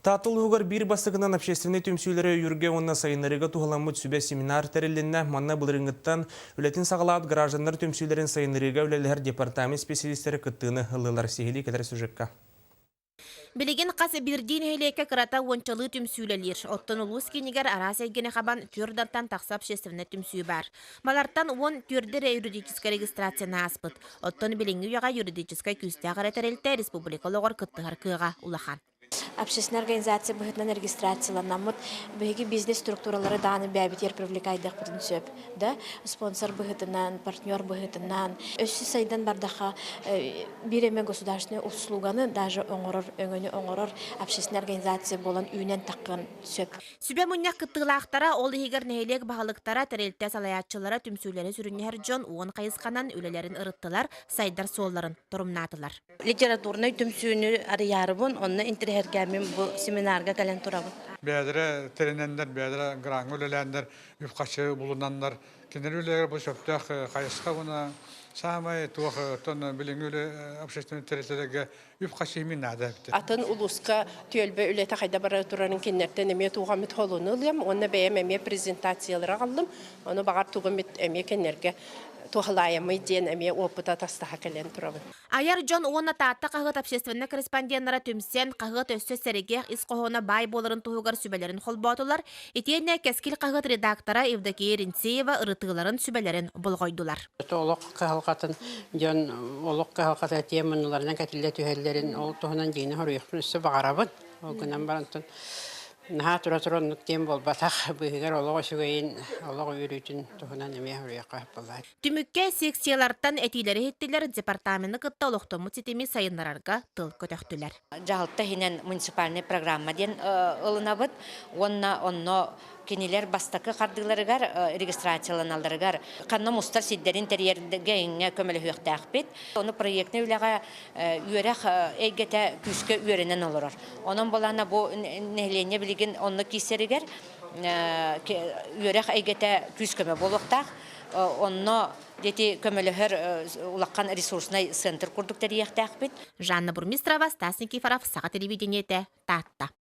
Татылығыр бір басығынан общественный түмсүйлері үрге онна сайынырыға туғаламыд сүбе семинар тәрелінне манна бұлырыңыттан үлетін сағалауыт гражданлар түмсүйлерін сайынырыға үлелер департамент специалистері күттіғыны ылылар сейілі кедер сүжекка. Билеген қасы бірден өйлеке қырата ончалы түмсүйлелер. Оттан ұлыс кенегер арас әйгені қабан түрдартан тақса общественный түмсүй бар. Маларттан он түрдері юридическа регистрацияны аспыт. Оттан біліңгі яға юридическа күсті ағаретарелті республикалығыр күттіғар кыға улахан. Общественная организация быхытнан регистрацияланамыт, быхыги бизнес структуралары даны бәбитер привлекайдық бүтін сөп. Спонсор быхытынан, партнер быхытынан, өссі сайдан бардаға биреме государственный услуганы даже өңөні оңорор общественная организация болан үйнен таққан сөп. Сүбе мұннақ кыттығылақтара, ол егер нәйлек бағалықтара тәрелтті салаятчылары түмсүйлері сүрінер жон уон қайысқанан өлелерін ырыттылар, сайдар солларын тұрымнатылар. Литературный түмсүйіні арыярыбын, онны интерхергәмін бұл семинарға кәлен тұрабын. Бәдірі теренендер, бәдірі граңы өлелендер, үпқашы бұлынандар. Кендер өлелер бұл сөптіқ қайысқа бұна самай туақ тон білің өлі общественный территорияға үпқашы емін нәді. Атын ұлысқа түйелбі өлеті қайда бара тұрарын кеннерден әме туға мүт қолуны ұлым, оны бәйім әме презентациялары қалдым, оны бағар туғы мүт әме кеннерге тухалаямый ден әме опыта тастаға кәлен тұрабын. Аяр Джон уонна таатта қағыт общественный корреспонденттара түмсен қағыт өссө сәрегех ис қоғына бай боларын туғығар сүбелерін холботулар, етенне кәскіл қағыт редактора Евдокия Ринцеева ырытығыларын сүбелерін бұлғойдулар. Олық қағылқатын, Джон олық қағылқаты әтемінларынан кәтілі түйелерін ол тұғынан дейіні ғырүйіқпін үсі бағарабын. Ол күнен барантын. Наха тура-тура нүктен бол батақ бұйығар олығы шүгейін олығы үйретін тұғынан әме ғырүйіққа болар. Түмікке секциялардан әтилері хеттілер департаменті қытта олықтымы сетеми сайынларарға тыл көтөқтілер. Жағылтта хинен муниципальный программа ден ылынабыд, онно кенелер бастақы қардыларығар регистрацияланаларығар. Қанна мұстар сиддерін терьердегі еңе көмілі хөйіқті ақпет. Оны проектіне үліға үйерек әйгеті күшкі үйерінен олырыр. Оның болана бұл нәйлене білген оны кейсерігер үйерек әйгеті күшкіме болуқтақ. Онно дети көмілігір ұлаққан ресурсына центр күрдіктері еқті ақпет. Жанна Бурмистрова, Стас Никифоров, Саға телевидениеті, Татта.